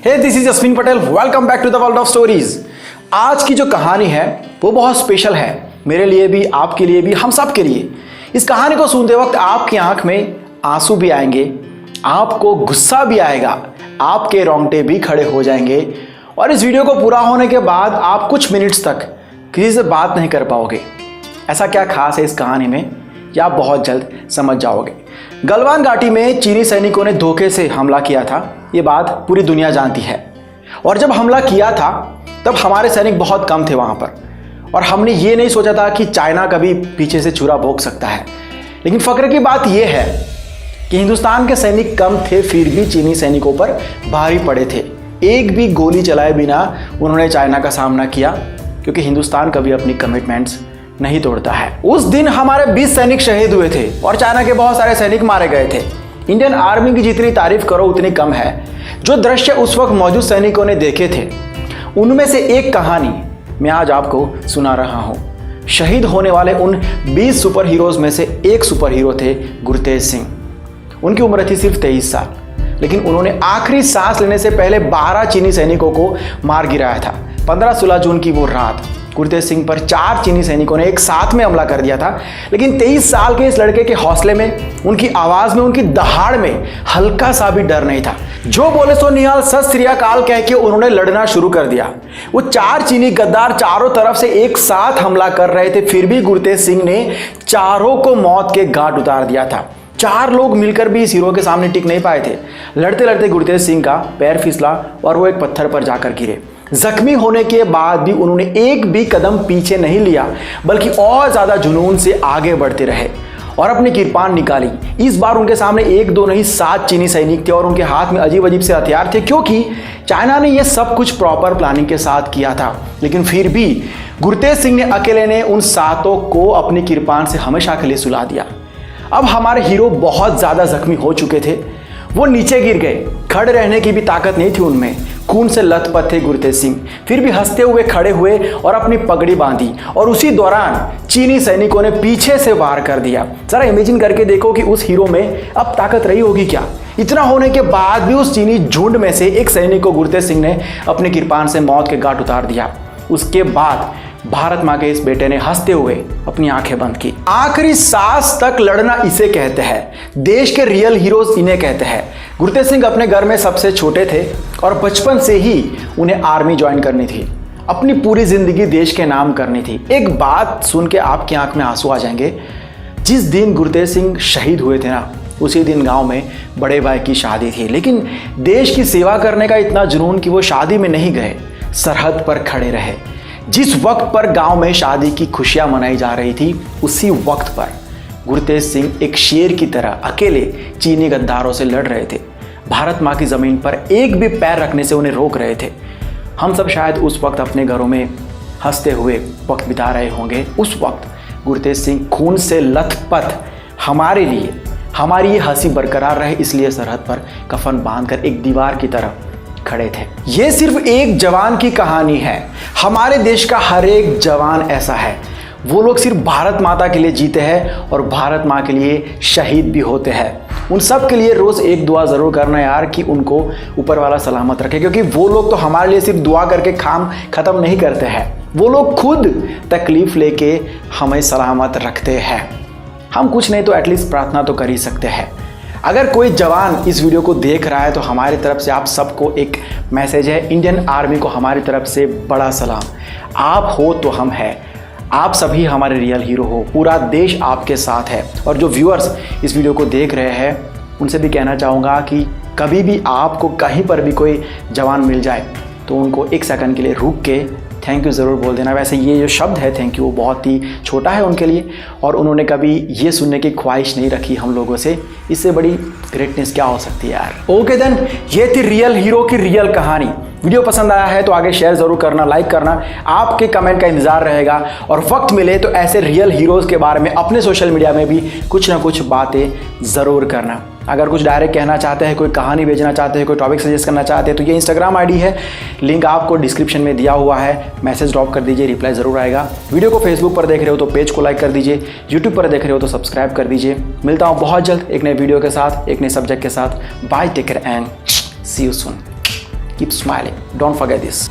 Hey this is Jasmin Patel, welcome back to the world of stories. आज की जो कहानी है वो बहुत स्पेशल है, मेरे लिए भी, आपके लिए भी, हम सब के लिए। इस कहानी को सुनते वक्त आपकी आंख में आंसू भी आएंगे, आपको गुस्सा भी आएगा, आपके रोंगटे भी खड़े हो जाएंगे और इस वीडियो को पूरा होने के बाद आप कुछ मिनट्स तक किसी से बात नहीं कर पाओगे। ऐसा क्या खास है इस कहानी में, यह आप बहुत जल्द समझ जाओगे। गलवान घाटी में चीनी सैनिकों ने धोखे से हमला किया था, ये बात पूरी दुनिया जानती है। और जब हमला किया था तब हमारे सैनिक बहुत कम थे वहां पर, और हमने ये नहीं सोचा था कि चाइना कभी पीछे से छुरा भोंक सकता है। लेकिन फक्र की बात यह है कि हिंदुस्तान के सैनिक कम थे, फिर भी चीनी सैनिकों पर भारी पड़े थे। एक भी गोली चलाए बिना उन्होंने चाइना का सामना किया, क्योंकि हिंदुस्तान कभी अपनी कमिटमेंट्स नहीं तोड़ता है। उस दिन हमारे 20 सैनिक शहीद हुए थे और चाइना के बहुत सारे सैनिक मारे गए थे। इंडियन आर्मी की जितनी तारीफ करो उतनी कम है। जो दृश्य उस वक्त मौजूद सैनिकों ने देखे थे, उनमें से एक कहानी मैं आज आपको सुना रहा हूं। शहीद होने वाले उन 20 सुपर हीरोज में से एक सुपर हीरो थे गुरतेज सिंह। उनकी उम्र थी सिर्फ 23 साल, लेकिन उन्होंने आखिरी सांस लेने से पहले 12 चीनी सैनिकों को मार गिराया था। 15-16 जून की वो रात गुरतेज सिंह पर 4 चीनी सैनिकों ने एक साथ में हमला कर दिया था। लेकिन 23 साल के इस लड़के के हौसले में, उनकी आवाज में, उनकी दहाड़ में हल्का सा भी डर नहीं था। जो बोले सो निहाल, सत श्री अकाल कह के उन्होंने लड़ना शुरू कर दिया। वो 4 चीनी गद्दार चारों तरफ से एक साथ हमला कर रहे थे, फिर भी गुरतेज सिंह ने चारों को मौत के घाट उतार दिया था। 4 लोग मिलकर भी इस हीरो के सामने टिक नहीं पाए थे। लड़ते लड़ते गुरतेज सिंह का पैर फिसला और वो एक पत्थर पर जाकर गिरे। जख्मी होने के बाद भी उन्होंने एक भी कदम पीछे नहीं लिया, बल्कि और ज्यादा जुनून से आगे बढ़ते रहे और अपनी किरपान निकाली। इस बार उनके सामने 1-2 नहीं 7 चीनी सैनिक थे और उनके हाथ में अजीब अजीब से हथियार थे, क्योंकि चाइना ने यह सब कुछ प्रॉपर प्लानिंग के साथ किया था। लेकिन फिर भी गुरतेज सिंह ने अकेले ने उन 7 को अपनी किरपान से हमेशा के लिए सुला दिया। अब हमारे हीरो बहुत ज्यादा जख्मी हो चुके थे, वो नीचे गिर गए। खड़े रहने की भी ताकत नहीं थी उनमें, खून से लथपथ थे गुरतेज सिंह। फिर भी हंसते हुए खड़े हुए और अपनी पगड़ी बांधी, और उसी दौरान चीनी सैनिकों ने पीछे से वार कर दिया। जरा इमेजिन करके देखो कि उस हीरो में अब ताकत रही होगी क्या। इतना होने के बाद भी उस चीनी झुंड में से एक सैनिक को गुरतेज सिंह ने अपनी किरपान से मौत के घाट उतार दिया। उसके बाद भारत माँ के इस बेटे ने हंसते हुए अपनी आंखें बंद की। आखिरी सांस तक लड़ना इसे कहते हैं, देश के रियल हीरोज इन्हें कहते हैं। गुरतेज सिंह अपने घर में सबसे छोटे थे और बचपन से ही उन्हें आर्मी ज्वाइन करनी थी, अपनी पूरी जिंदगी देश के नाम करनी थी। एक बात सुन के आपकी आंख में आंसू आ जाएंगे। जिस दिन गुरतेज सिंह शहीद हुए थे ना, उसी दिन गांव में बड़े भाई की शादी थी। लेकिन देश की सेवा करने का इतना जुनून कि वो शादी में नहीं गए, सरहद पर खड़े रहे। जिस वक्त पर गांव में शादी की खुशियां मनाई जा रही थी, उसी वक्त पर गुरतेज सिंह एक शेर की तरह अकेले चीनी गद्दारों से लड़ रहे थे। भारत माँ की जमीन पर एक भी पैर रखने से उन्हें रोक रहे थे। हम सब शायद उस वक्त अपने घरों में हंसते हुए वक्त बिता रहे होंगे। उस वक्त गुरतेज सिंह खून से लथपथ हमारे लिए, हमारी ये हंसी बरकरार रहे इसलिए सरहद पर कफन बांधकर एक दीवार की तरह खड़े थे। ये सिर्फ एक जवान की कहानी है, हमारे देश का हर एक जवान ऐसा है। वो लोग सिर्फ भारत माता के लिए जीते हैं और भारत माँ के लिए शहीद भी होते हैं। उन सब के लिए रोज एक दुआ जरूर करना यार, कि उनको ऊपर वाला सलामत रखे, क्योंकि वो लोग तो हमारे लिए सिर्फ दुआ करके काम खत्म नहीं करते हैं, वो लोग खुद तकलीफ लेके हमें सलामत रखते हैं। हम कुछ नहीं तो एटलीस्ट प्रार्थना तो कर ही सकते हैं। अगर कोई जवान इस वीडियो को देख रहा है तो हमारी तरफ से आप सबको एक मैसेज है, इंडियन आर्मी को हमारी तरफ से बड़ा सलाम। आप हो तो हम हैं, आप सभी हमारे रियल हीरो हो, पूरा देश आपके साथ है। और जो व्यूअर्स इस वीडियो को देख रहे हैं, उनसे भी कहना चाहूँगा कि कभी भी आपको कहीं पर भी कोई जवान मिल जाए तो उनको 1 सेकंड के लिए रुक के थैंक यू ज़रूर बोल देना। वैसे ये जो शब्द है थैंक यू, वो बहुत ही छोटा है उनके लिए, और उन्होंने कभी ये सुनने की ख्वाहिश नहीं रखी हम लोगों से। इससे बड़ी ग्रेटनेस क्या हो सकती है यार। ओके देन, ये थी रियल हीरो की रियल कहानी। वीडियो पसंद आया है तो आगे शेयर जरूर करना, लाइक करना, आपके कमेंट का इंतजार रहेगा। और वक्त मिले तो ऐसे रियल हीरोज़ के बारे में अपने सोशल मीडिया में भी कुछ ना कुछ बातें ज़रूर करना। अगर कुछ डायरेक्ट कहना चाहते हैं, कोई कहानी भेजना चाहते हैं, कोई टॉपिक सजेस्ट करना चाहते हैं, तो ये इंस्टाग्राम आईडी है, लिंक आपको डिस्क्रिप्शन में दिया हुआ है। मैसेज ड्रॉप कर दीजिए, रिप्लाई ज़रूर आएगा। वीडियो को फेसबुक पर देख रहे हो तो पेज को लाइक कर दीजिए, यूट्यूब पर देख रहे हो तो सब्सक्राइब कर दीजिए। मिलता हूँ बहुत जल्द एक नए वीडियो के साथ, एक नए सब्जेक्ट के साथ। Bye, take care and see you soon. Keep smiling, don't forget this.